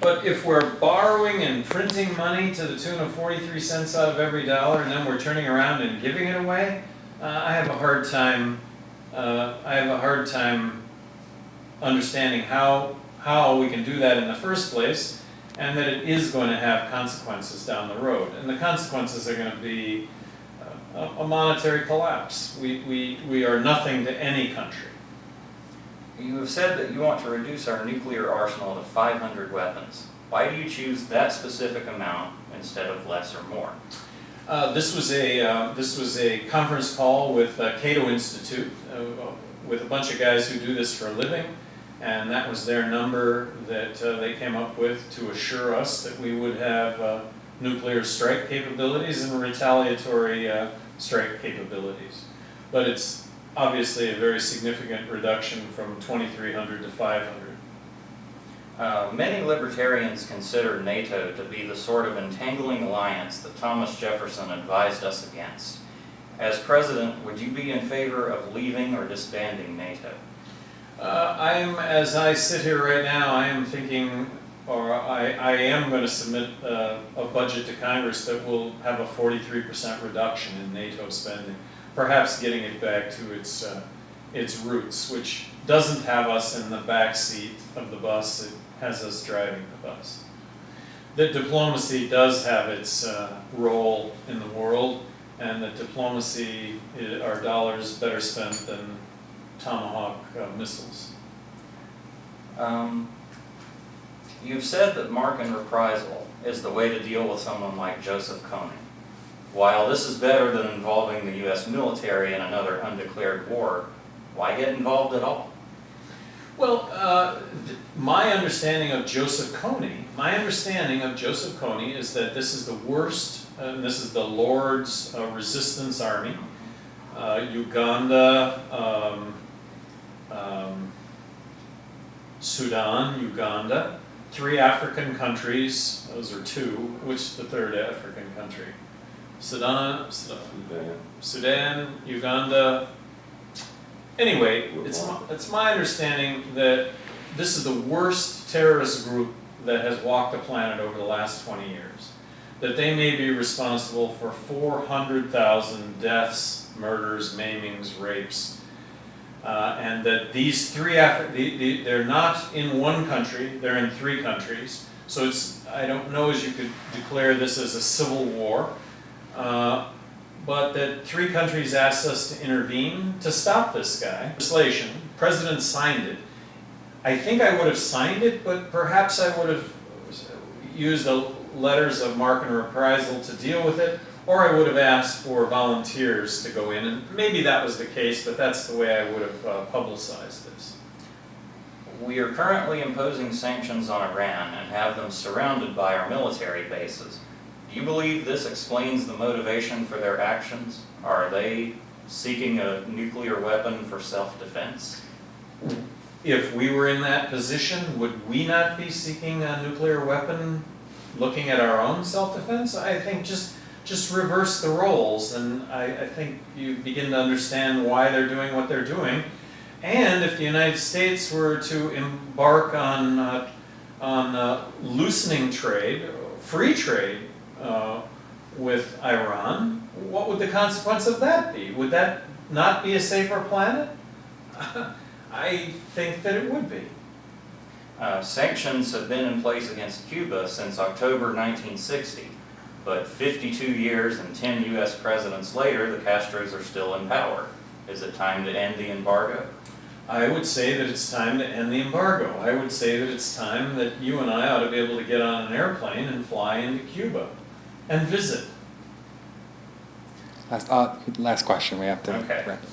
But if we're borrowing and printing money to the tune of 43 cents out of every dollar, and then we're turning around and giving it away, I have a hard time. Understanding how we can do that in the first place, and that it is going to have consequences down the road. And the consequences are going to be a monetary collapse. We are nothing to any country. You have said that you want to reduce our nuclear arsenal to 500 weapons. Why do you choose that specific amount instead of less or more? This was a conference call with Cato Institute, with a bunch of guys who do this for a living, and that was their number that they came up with to assure us that we would have nuclear strike capabilities and retaliatory strike capabilities. But it's obviously a very significant reduction from 2,300 to 500. Many libertarians consider NATO to be the sort of entangling alliance that Thomas Jefferson advised us against. As president, would you be in favor of leaving or disbanding NATO? As I sit here right now, I am thinking, or I am going to submit a budget to Congress that will have a 43% reduction in NATO spending, perhaps getting it back to its roots, which doesn't have us in the back seat of the bus, it has us driving the bus. That diplomacy does have its role in the world, and that diplomacy, our dollars better spent than Tomahawk missiles. You've said that mark and reprisal is the way to deal with someone like Joseph Kony. While this is better than involving the U.S. military in another undeclared war, why get involved at all? Well, my understanding of Joseph Kony is that this is the worst, this is the Lord's resistance army. Uganda, Sudan, Uganda, 3 African countries, those are 2, which is the 3rd African country? Sudan, Uganda. Anyway, it's my understanding that this is the worst terrorist group that has walked the planet over the last 20 years. That they may be responsible for 400,000 deaths, murders, maimings, rapes, and that these 3 they're not in one country, they're in 3 countries. So I don't know as you could declare this as a civil war. But that 3 countries asked us to intervene to stop this guy. Legislation, the president signed it. I think I would have signed it, but perhaps I would have used the letters of marque and reprisal to deal with it, or I would have asked for volunteers to go in, and maybe that was the case, but that's the way I would have publicized this. We are currently imposing sanctions on Iran and have them surrounded by our military bases. Do you believe this explains the motivation for their actions? Are they seeking a nuclear weapon for self-defense? If we were in that position, would we not be seeking a nuclear weapon looking at our own self-defense? I think just reverse the roles, and I think you begin to understand why they're doing what they're doing. And if the United States were to embark on loosening trade, free trade, with Iran, what would the consequence of that be? Would that not be a safer planet? I think that it would be. Sanctions have been in place against Cuba since October 1960, but 52 years and 10 U.S. presidents later, the Castros are still in power. Is it time to end the embargo? I would say that it's time to end the embargo. I would say that it's time that you and I ought to be able to get on an airplane and fly into Cuba and visit. Last question. We have to okay. wrap it.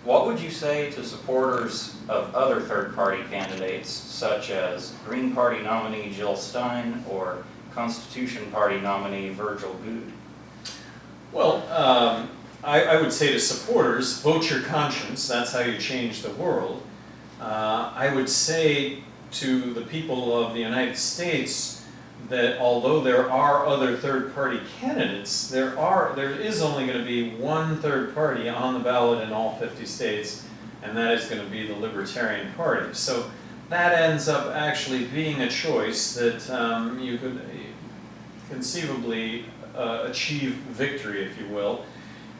What would you say to supporters of other third-party candidates, such as Green Party nominee Jill Stein or Constitution Party nominee Virgil Goode? Well, I would say to supporters, vote your conscience. That's how you change the world. I would say to the people of the United States that although there are other third-party candidates, there is only going to be one third party on the ballot in all 50 states, and that is going to be the Libertarian Party. So that ends up actually being a choice that you could conceivably achieve victory, if you will.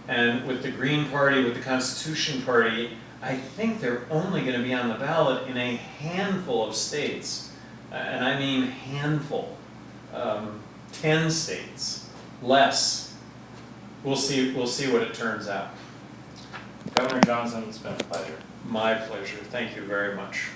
And with the Green Party, with the Constitution Party, I think they're only going to be on the ballot in a handful of states. And I mean handful. 10 states, less. We'll see what it turns out. Governor Johnson, it's been a pleasure. My pleasure. Thank you very much.